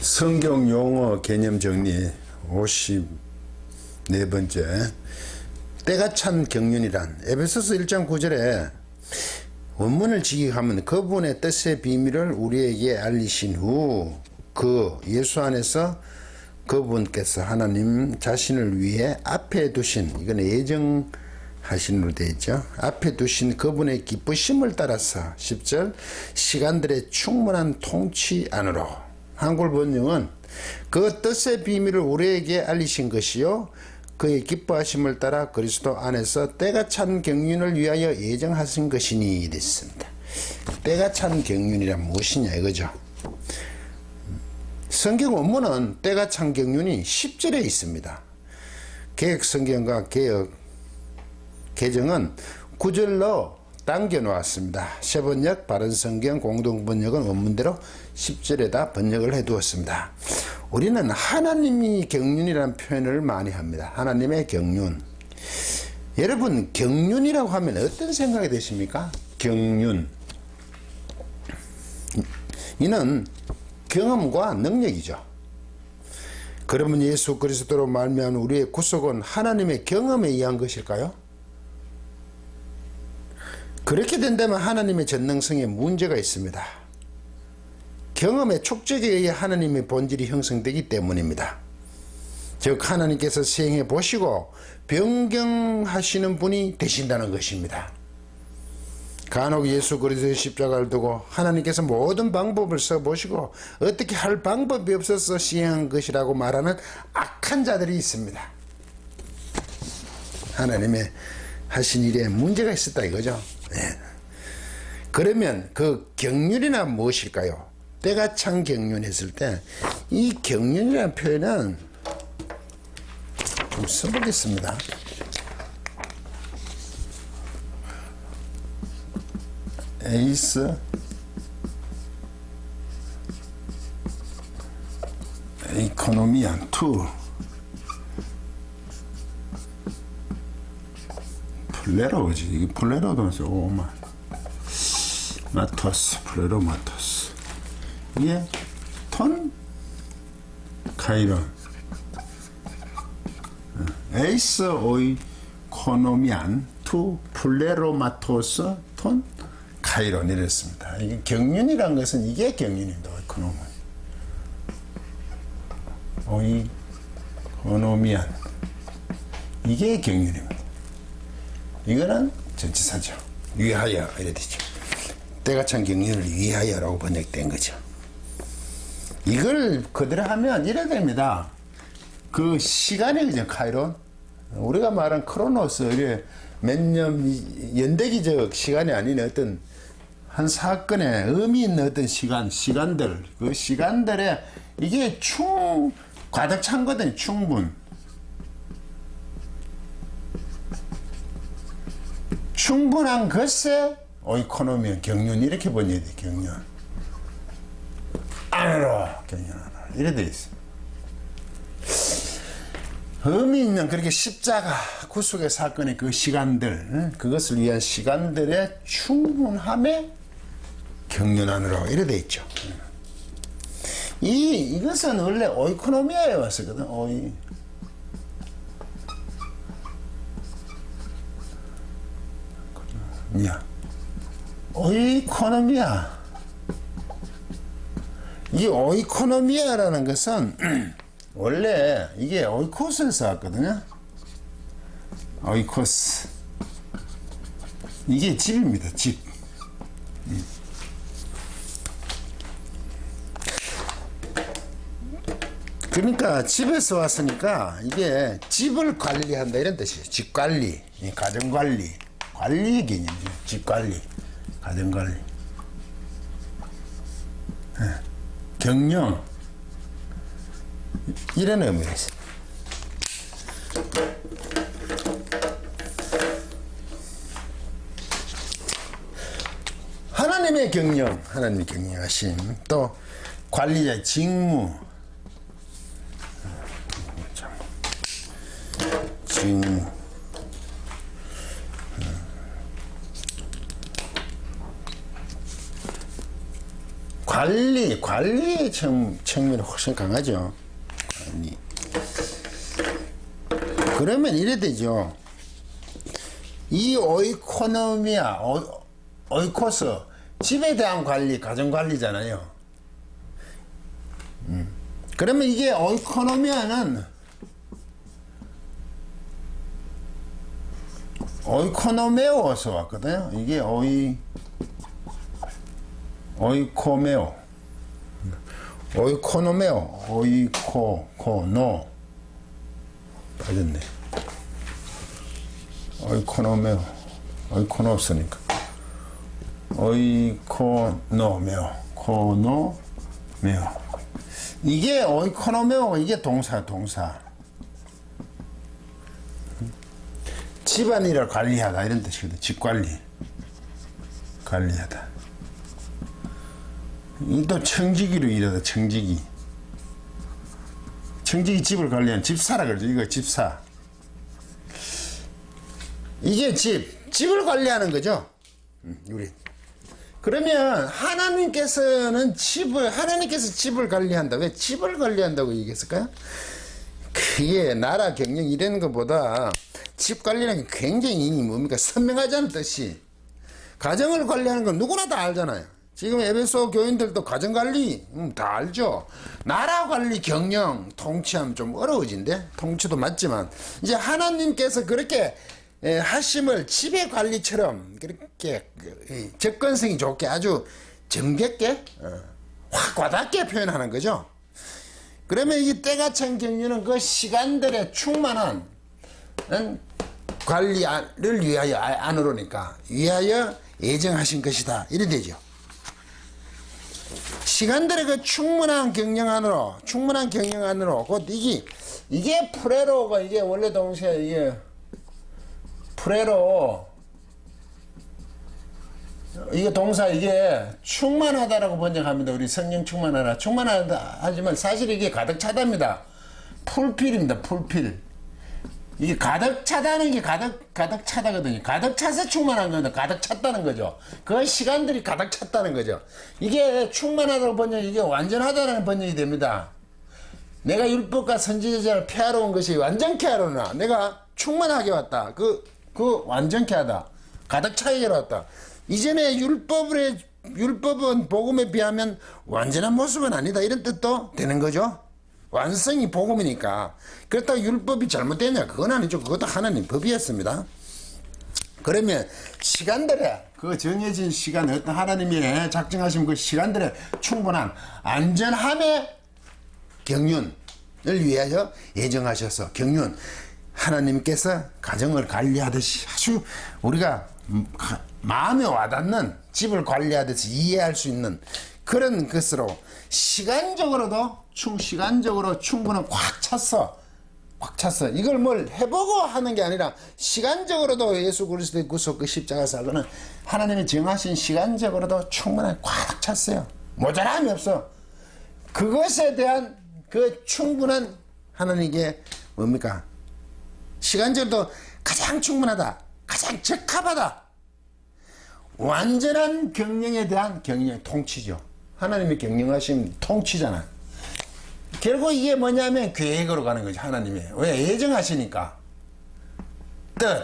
성경 용어 개념 정리 54번째. 때가 찬 경륜이란 에베소서 1장 9절에 원문을 직역하면 그분의 뜻의 비밀을 우리에게 알리신 후 그 예수 안에서 그분께서 하나님 자신을 위해 앞에 두신, 이건 예정하신으로 되어 있죠. 앞에 두신 그분의 기쁘심을 따라서 10절 시간들의 충분한 통치 안으로. 한글 번역은 그 뜻의 비밀을 우리에게 알리신 것이요 그의 기뻐하심을 따라 그리스도 안에서 때가 찬 경륜을 위하여 예정하신 것이니 됐습니다. 때가 찬 경륜이란 무엇이냐 이거죠. 성경 원문은 때가 찬 경륜이 10절에 있습니다. 개혁 성경과 개혁 개정은 9절로 당겨 놓았습니다. 세번역 바른성경 공동번역은 원문대로 10절에다 번역을 해 두었습니다. 우리는 하나님이 경륜이라는 표현을 많이 합니다. 하나님의 경륜. 여러분 경륜이라고 하면 어떤 생각이 드십니까? 경륜. 이는 경험과 능력이죠. 그러면 예수 그리스도로 말미암은 우리의 구속은 하나님의 경험에 의한 것일까요? 그렇게 된다면 하나님의 전능성에 문제가 있습니다. 경험의 촉적에 의해 하나님의 본질이 형성되기 때문입니다. 즉 하나님께서 시행해 보시고 변경하시는 분이 되신다는 것입니다. 간혹 예수 그리스도의 십자가를 두고 하나님께서 모든 방법을 써보시고 어떻게 할 방법이 없어서 시행한 것이라고 말하는 악한 자들이 있습니다. 하나님의 하신 일에 문제가 있었다 이거죠. 네. 그러면 그 경륜이란 무엇일까요? 때가 찬 경륜했을 때 이 경륜이라는 표현은 좀 써보겠습니다. 에이스 이코노미안 투 플레로지. 이게 플레로도 오만 마토스 플레로 마토스. 이게 톤 카이론 에이스 오이코노미안 투 플레로마토스 톤 카이론 이랬습니다. 이게 경륜이란 것은 이게 경륜입니다. 오이코노미안 이게 경륜입니다. 이거는 전치사죠. 위하여 이래 되죠. 때가 찬 경륜을 위하여라고 번역된 거죠. 이걸 그대로 하면 이래 됩니다. 그 시간이 그죠. 카이론. 우리가 말한 크로노스 이래 몇 년 연대기적 시간이 아닌 어떤 한 사건에 의미 있는 어떤 시간들, 그 시간들에 이게 가득 찬 거든, 충분한 것에 오이코노미, 경륜, 이렇게 번역이 돼, 경륜. 안으로, 경륜 안으로. 이래 돼 있어. 의미 있는 그렇게 십자가, 구속의 사건의 그 시간들, 그것을 위한 시간들의 충분함에 경륜 안으로 이래 돼 있죠. 이것은 원래 오이코노미아에 왔었거든. 오이코노미아. 이 오이코노미아라는 것은 원래 이게 오이코스에서 왔거든요. 오이코스. 이게 집입니다. 집. 그러니까 집에서 왔으니까 이게 집을 관리한다 이런 뜻이에요. 집 관리, 가정 관리, 관리의 개념이죠. 집 관리, 가정 관리. 경영 이런 의미가 있어요. 하나님의 경영, 하나님의 경영하심, 또 관리자의 직무, 관리의 측면이 훨씬 강하죠. 관리. 그러면 이래 되죠. 이 오이코노미아, 오이코스, 집에 대한 관리, 가정 관리잖아요. 그러면 이게 오이코노미아는 오이코노메오에서 왔거든요. 이게 오이코메오, 오이코노메오, 오이코노 빠졌네. 오이코노메오, 오이코노스니까 오이코노메오, 코노메오. 이게 오이코노메오, 이게 동사. 집안일을 관리하다 이런 뜻이거든. 집관리, 관리하다. 이 또 청지기로 일하다. 청지기 집을 관리하는 집사라 그러죠. 이거 집사. 이게 집을 관리하는 거죠. 우리. 그러면 하나님께서 집을 관리한다. 왜 집을 관리한다고 얘기했을까요? 그게 나라 경영 이런 것보다 집 관리라는 게 굉장히 뭡니까? 선명하지 않은 뜻이. 가정을 관리하는 건 누구나 다 알잖아요. 지금 에베소 교인들도 가정관리 다 알죠. 나라 관리, 경영, 통치하면 좀 어려워진대. 통치도 맞지만 이제 하나님께서 그렇게 하심을 집의 관리처럼 그렇게 접근성이 좋게 아주 정겹게 확 와닿게 표현하는 거죠. 그러면 이 때가 찬 경륜은 그 시간들의 충만한 관리를 위하여 안으로니까 위하여 예정하신 것이다 이래 되죠. 시간들의 그 충분한 경영 안으로 곧 이게 프레로가 이게 원래 동사 이게 프레로 이게 동사 이게 충만하다라고 번역합니다. 우리 성령 충만하다 하지만 사실 이게 가득 차답니다. 풀필입니다. 풀필. 이게 가득 차다는 게 가득 차다거든요. 가득 차서 충만한 거는 가득 찼다는 거죠. 그 시간들이 가득 찼다는 거죠. 이게 충만하다고 번역, 이게 완전하다는 번역이 됩니다. 내가 율법과 선지자를 폐하러 온 것이 완전케 하려나. 내가 충만하게 왔다. 그 완전케 하다. 가득 차게 왔다. 이전에 율법은 복음에 비하면 완전한 모습은 아니다. 이런 뜻도 되는 거죠. 완성이 복음이니까. 그렇다고 율법이 잘못되냐? 그건 아니죠. 그것도 하나님 법이었습니다. 그러면 시간들에 그 정해진 시간, 어떤 하나님이 작정하신 그 시간들에 충분한 안전함의 경륜을 위하여 예정하셔서 경륜, 하나님께서 가정을 관리하듯이 아주 우리가 마음에 와닿는 집을 관리하듯이 이해할 수 있는 그런 것으로 시간적으로 충분한 꽉 찼어. 이걸 뭘 해보고 하는 게 아니라 시간적으로도 예수 그리스도의 구속 그 십자가 사건은 하나님이 정하신 시간적으로도 충분하게 꽉 찼어요. 모자람이 없어. 그것에 대한 그 충분한 하나님께 뭡니까? 시간적으로도 가장 충분하다. 가장 적합하다. 완전한 경영에 대한 경영 통치죠. 하나님이 경영하신 통치잖아. 결국 이게 뭐냐면 계획으로 가는 거죠. 하나님이. 왜? 예정하시니까. 뜻.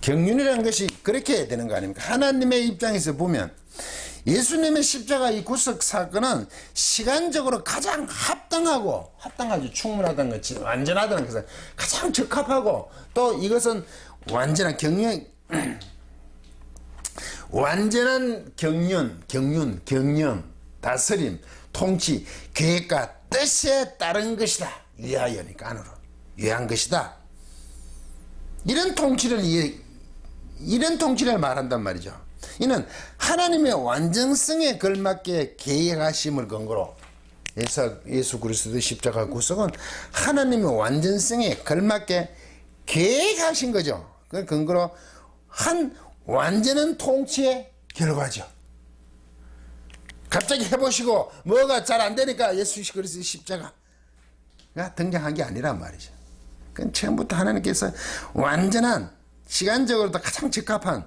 경륜이라는 것이 그렇게 되는 거 아닙니까? 하나님의 입장에서 보면 예수님의 십자가 이 구속 사건은 시간적으로 가장 합당하죠. 충분하다는 것이 완전하다는 것은 가장 적합하고 또 이것은 완전한 완전한 경륜, 다스림, 통치, 계획과 뜻에 따른 것이다. 위하여니까 안으로 위한 것이다. 이런 통치를 말한단 말이죠. 이는 하나님의 완전성에 걸맞게 계획하심을 근거로 예수 그리스도의 십자가 구속은 하나님의 완전성에 걸맞게 계획하신 거죠. 그 근거로 한 완전한 통치의 결과죠. 갑자기 해보시고 뭐가 잘 안 되니까 예수 그리스도의 십자가가 등장한 게 아니란 말이죠. 그건 처음부터 하나님께서 완전한 시간적으로도 가장 적합한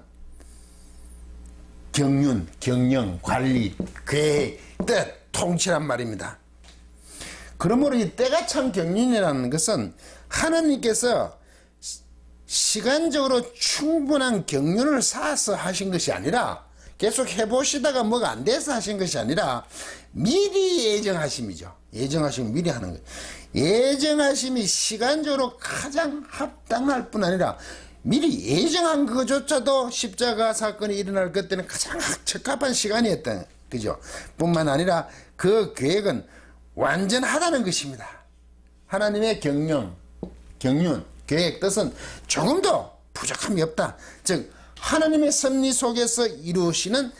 경륜, 경영, 관리, 계획, 뜻, 통치란 말입니다. 그러므로 이 때가 참 경륜이라는 것은 하나님께서 시간적으로 충분한 경륜을 쌓아서 하신 것이 아니라 계속 해보시다가 뭐가 안 돼서 하신 것이 아니라 미리 예정하심이죠. 예정하심 미리 하는 거예요. 예정하심이 시간적으로 가장 합당할 뿐 아니라 미리 예정한 그것조차도 십자가 사건이 일어날 그때는 가장 적합한 시간이었던 그죠. 뿐만 아니라 그 계획은 완전하다는 것입니다. 하나님의 경륜, 계획, 뜻은 조금도 부족함이 없다. 즉 하나님의 섭리 속에서 이루시는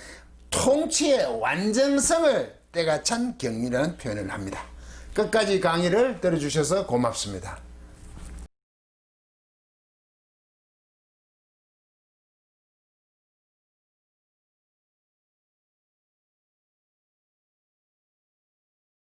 통치의 완전성을 때가 찬 경륜이라는 표현을 합니다. 끝까지 강의를 들어주셔서 고맙습니다.